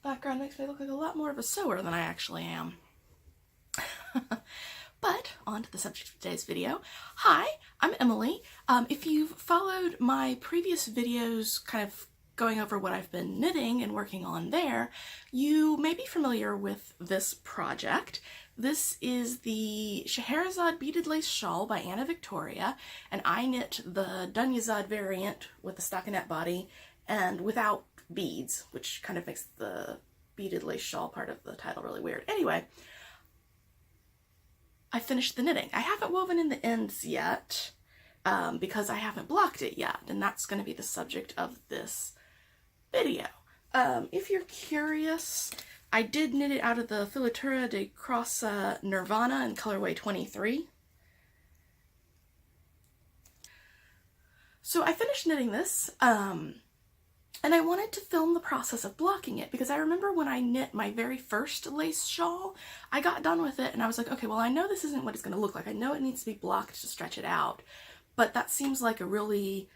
background makes me look like a lot more of a sewer than I actually am. But on to the subject of today's video. Hi, I'm Emily. If you've followed my previous videos kind of going over what I've been knitting and working on there, you may be familiar with this project. This is the Sheherazade Beaded Lace Shawl by Anna Victoria, and I knit the Dunyazad variant with the stockinette body and without beads, which kind of makes the beaded lace shawl part of the title really weird. Anyway, I finished the knitting. I haven't woven in the ends yet because I haven't blocked it yet, and that's going to be the subject of this video. If you're curious, I did knit it out of the Filatura de Cross Nirvana in colorway 23. So I finished knitting this, and I wanted to film the process of blocking it because I remember when I knit my very first lace shawl, I got done with it and I was like, okay, well, I know this isn't what it's going to look like. I know it needs to be blocked to stretch it out, but that seems like a really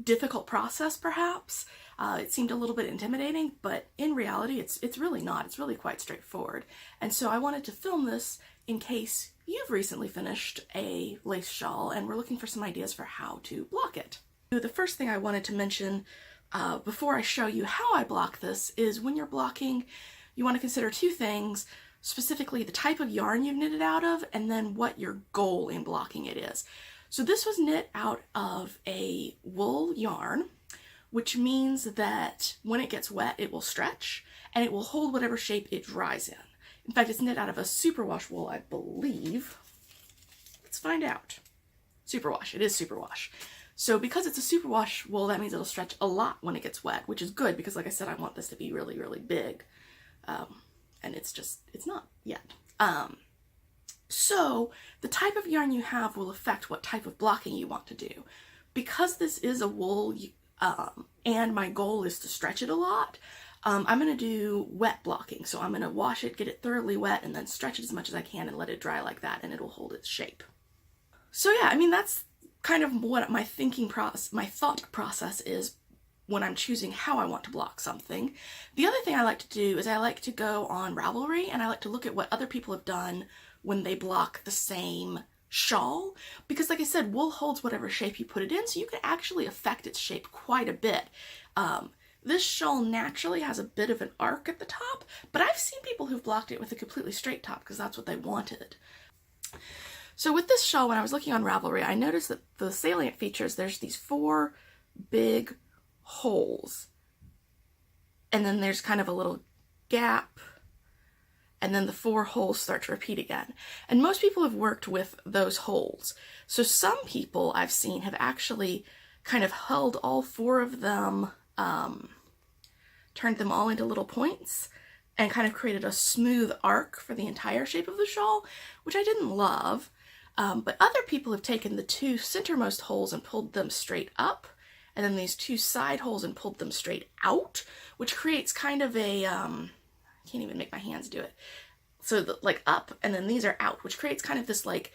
difficult process, perhaps. It seemed a little bit intimidating, but in reality, it's really not. It's really quite straightforward. And so I wanted to film this in case you've recently finished a lace shawl and we're looking for some ideas for how to block it. The first thing I wanted to mention before I show you how I block this is when you're blocking, you want to consider two things, specifically the type of yarn you've knitted out of and then what your goal in blocking it is. So this was knit out of a wool yarn, which means that when it gets wet, it will stretch and it will hold whatever shape it dries in. In fact, it's knit out of a superwash wool, I believe. Let's find out. Superwash, it is superwash. So because it's a superwash wool, that means it'll stretch a lot when it gets wet, which is good because, like I said, I want this to be really, really big. And it's not yet. So the type of yarn you have will affect what type of blocking you want to do. Because this is a wool and my goal is to stretch it a lot, I'm going to do wet blocking. So I'm going to wash it, get it thoroughly wet, and then stretch it as much as I can and let it dry like that, and it'll hold its shape. So yeah, I mean, that's kind of what my thought process is when I'm choosing how I want to block something. The other thing I like to do is I like to go on Ravelry and I like to look at what other people have done when they block the same shawl, because like I said, wool holds whatever shape you put it in, so you can actually affect its shape quite a bit. This shawl naturally has a bit of an arc at the top, but I've seen people who've blocked it with a completely straight top because that's what they wanted. So with this shawl, when I was looking on Ravelry, I noticed that the salient features, there's these 4 big holes. And then there's kind of a little gap. And then the 4 holes start to repeat again. And most people have worked with those holes. So some people I've seen have actually kind of held all 4 of them, turned them all into little points, and kind of created a smooth arc for the entire shape of the shawl, which I didn't love. But other people have taken the 2 centermost holes and pulled them straight up, and then these 2 side holes and pulled them straight out, which creates kind of a, I can't even make my hands do it. So like up, and then these are out, which creates kind of this like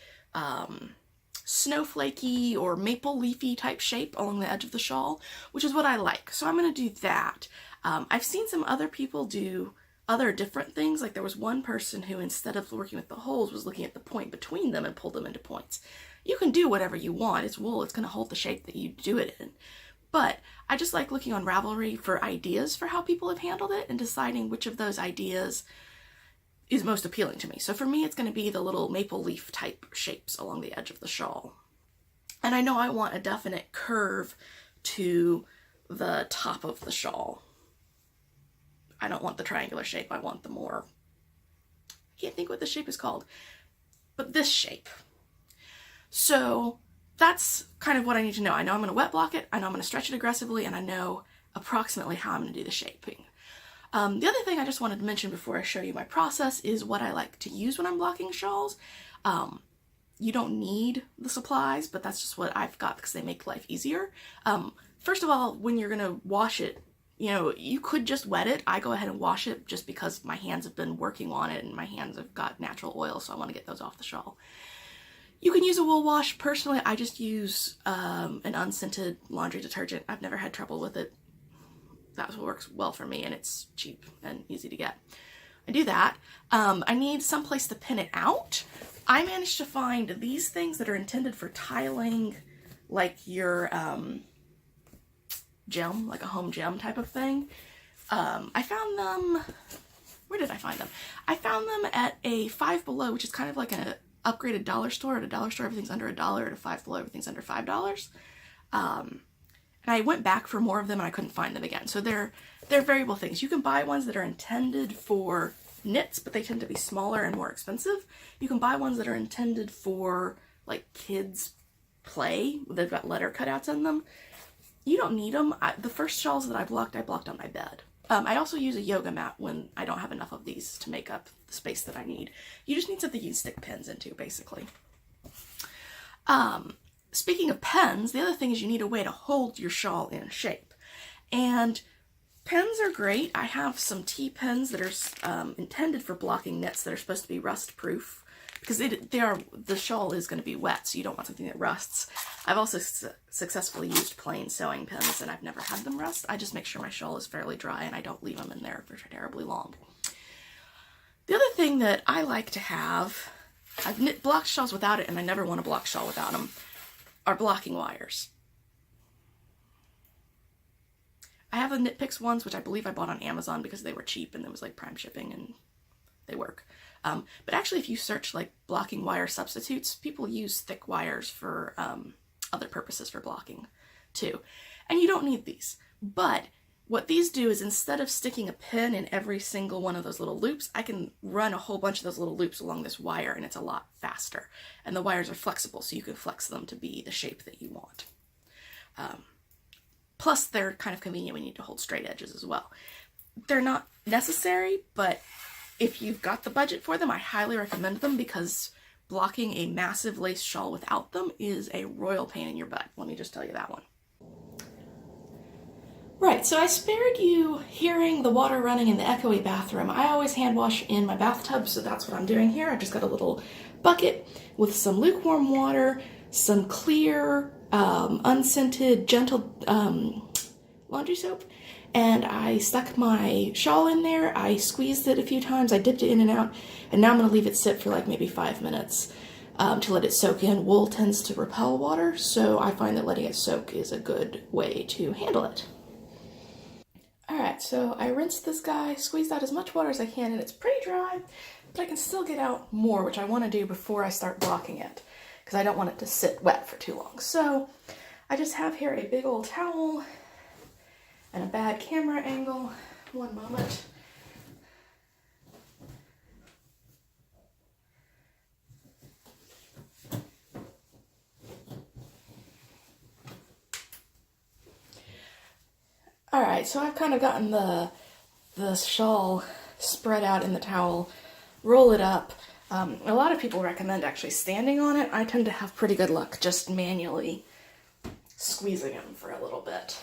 snowflakey or maple leafy type shape along the edge of the shawl, which is what I like. So I'm going to do that. I've seen some other people do other different things. Like there was one person who, instead of working with the holes, was looking at the point between them and pulled them into points. You can do whatever you want. It's wool. It's going to hold the shape that you do it in. But I just like looking on Ravelry for ideas for how people have handled it and deciding which of those ideas is most appealing to me. So for me, it's going to be the little maple leaf type shapes along the edge of the shawl. And I know I want a definite curve to the top of the shawl. I don't want the triangular shape. I want the more, I can't think what the shape is called, but this shape. So that's kind of what I need to know. I know I'm going to wet block it, I know I'm going to stretch it aggressively, and I know approximately how I'm going to do the shaping. The other thing I just wanted to mention before I show you my process is what I like to use when I'm blocking shawls. You don't need the supplies, but that's just what I've got because they make life easier. First of all, when you're going to wash it, you know, you could just wet it. I go ahead and wash it just because my hands have been working on it and my hands have got natural oil, so I want to get those off the shawl. You can use a wool wash. Personally, I just use an unscented laundry detergent. I've never had trouble with it. That's what works well for me, and it's cheap and easy to get. I do that. I need some place to pin it out. I managed to find these things that are intended for tiling, like your gem, like a home gem type of thing. I found them, where did I find them? I found them at a Five Below, which is kind of like an upgraded dollar store. At a dollar store, everything's under $1. At a Five Below, everything's under $5. And I went back for more of them and I couldn't find them again. So they're variable things. You can buy ones that are intended for knits, but they tend to be smaller and more expensive. You can buy ones that are intended for like kids play. They've got letter cutouts in them. You don't need them. The first shawls that I blocked on my bed. I also use a yoga mat when I don't have enough of these to make up the space that I need. You just need something you can stick pins into, basically. Speaking of pens, the other thing is you need a way to hold your shawl in shape. And pens are great. I have some T-pens that are intended for blocking knits that are supposed to be rust proof, because the shawl is going to be wet, so you don't want something that rusts. I've also successfully used plain sewing pins, and I've never had them rust. I just make sure my shawl is fairly dry and I don't leave them in there for terribly long. The other thing that I like to have, I've knit blocked shawls without it, and I never want to block shawl without them, are blocking wires. I have the Knit Picks ones, which I believe I bought on Amazon because they were cheap and it was like prime shipping and they work. But actually, if you search like blocking wire substitutes, people use thick wires for other purposes for blocking too. And you don't need these. But what these do is, instead of sticking a pin in every single one of those little loops, I can run a whole bunch of those little loops along this wire, and it's a lot faster. And the wires are flexible, so you can flex them to be the shape that you want. Plus, they're kind of convenient when you need to hold straight edges as well. They're not necessary, but if you've got the budget for them, I highly recommend them, because blocking a massive lace shawl without them is a royal pain in your butt. Let me just tell you that one. Right, so I spared you hearing the water running in the echoey bathroom. I always hand wash in my bathtub, so that's what I'm doing here. I've just got a little bucket with some lukewarm water, some clear, unscented, gentle laundry soap, and I stuck my shawl in there. I squeezed it a few times, I dipped it in and out, and now I'm going to leave it sit for like maybe 5 minutes to let it soak in. Wool tends to repel water, so I find that letting it soak is a good way to handle it. Alright, so I rinsed this guy, squeezed out as much water as I can, and it's pretty dry, but I can still get out more, which I want to do before I start blocking it, because I don't want it to sit wet for too long. So I just have here a big old towel and a bad camera angle. One moment. Alright, so I've kind of gotten the shawl spread out in the towel, roll it up. A lot of people recommend actually standing on it. I tend to have pretty good luck just manually squeezing them for a little bit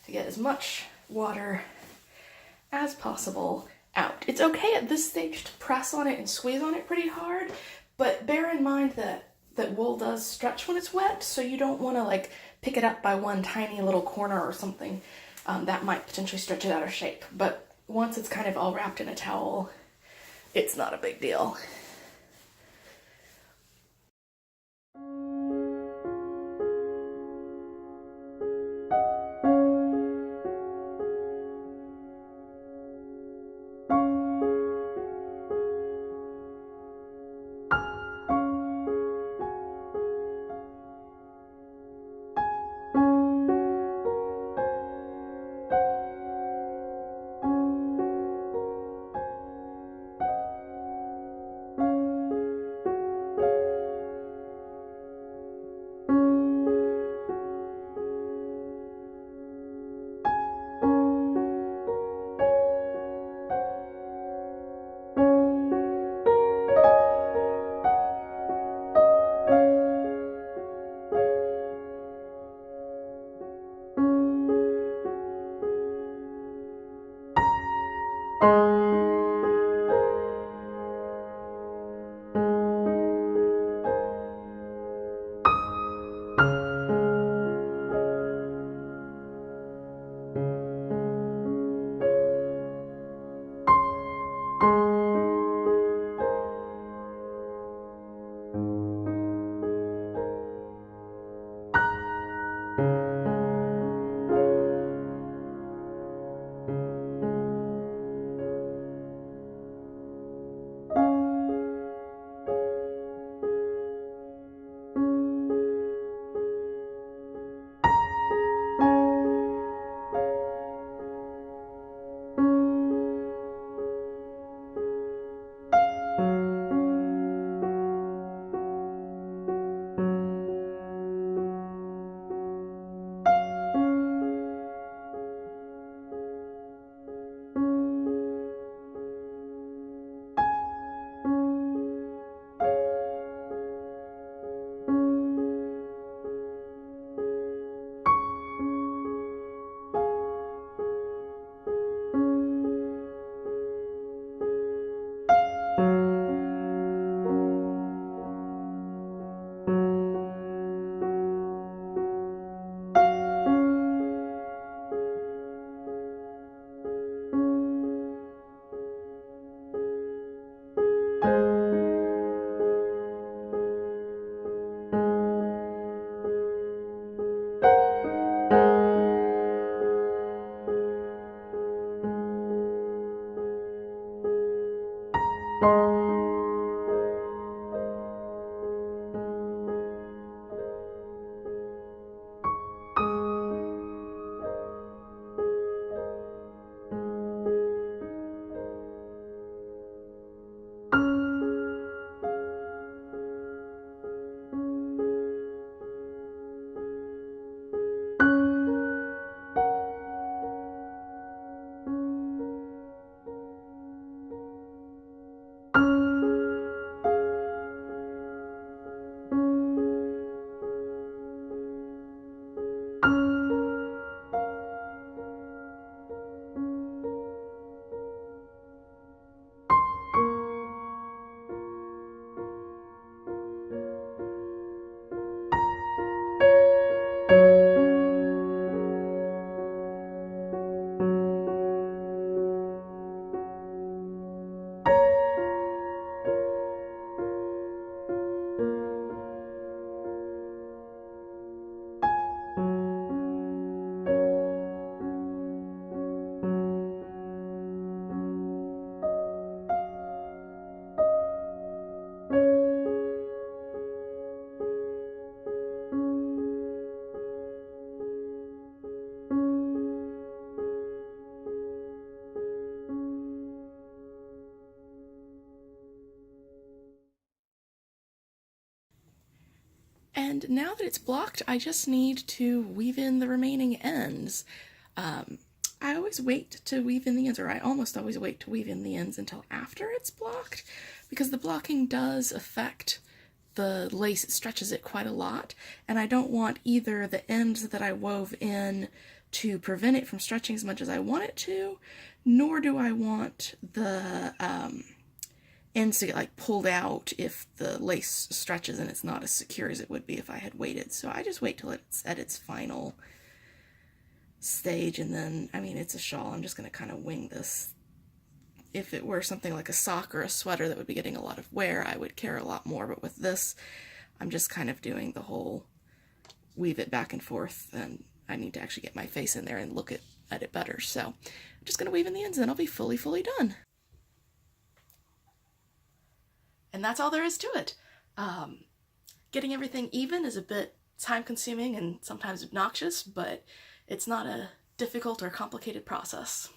to get as much water as possible out. It's okay at this stage to press on it and squeeze on it pretty hard, but bear in mind that wool does stretch when it's wet, so you don't want to like pick it up by one tiny little corner or something. That might potentially stretch it out of shape, but once it's kind of all wrapped in a towel, it's not a big deal. And now that it's blocked, I just need to weave in the remaining ends. I always wait to weave in the ends, or I almost always wait to weave in the ends until after it's blocked, because the blocking does affect the lace. It stretches it quite a lot, and I don't want either the ends that I wove in to prevent it from stretching as much as I want it to, nor do I want the ends to get like pulled out if the lace stretches and it's not as secure as it would be if I had waited. So I just wait till it's at its final stage, and then, I mean, it's a shawl. I'm just going to kind of wing this. If it were something like a sock or a sweater that would be getting a lot of wear, I would care a lot more, but with this, I'm just kind of doing the whole weave it back and forth, and I need to actually get my face in there and look at it better. So I'm just going to weave in the ends, and then I'll be fully done. And that's all there is to it. Getting everything even is a bit time-consuming and sometimes obnoxious, but it's not a difficult or complicated process.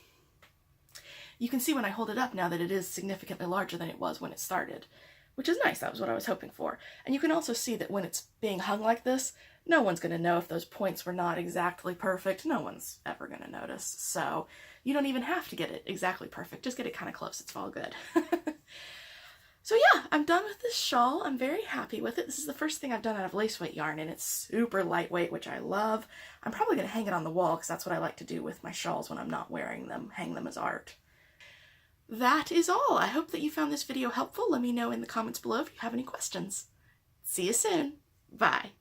You can see when I hold it up now that it is significantly larger than it was when it started, which is nice. That was what I was hoping for. And you can also see that when it's being hung like this, no one's going to know if those points were not exactly perfect. No one's ever going to notice. So you don't even have to get it exactly perfect. Just get it kind of close. It's all good. So yeah, I'm done with this shawl. I'm very happy with it. This is the first thing I've done out of lace weight yarn, and it's super lightweight, which I love. I'm probably going to hang it on the wall because that's what I like to do with my shawls when I'm not wearing them, hang them as art. That is all. I hope that you found this video helpful. Let me know in the comments below if you have any questions. See you soon. Bye.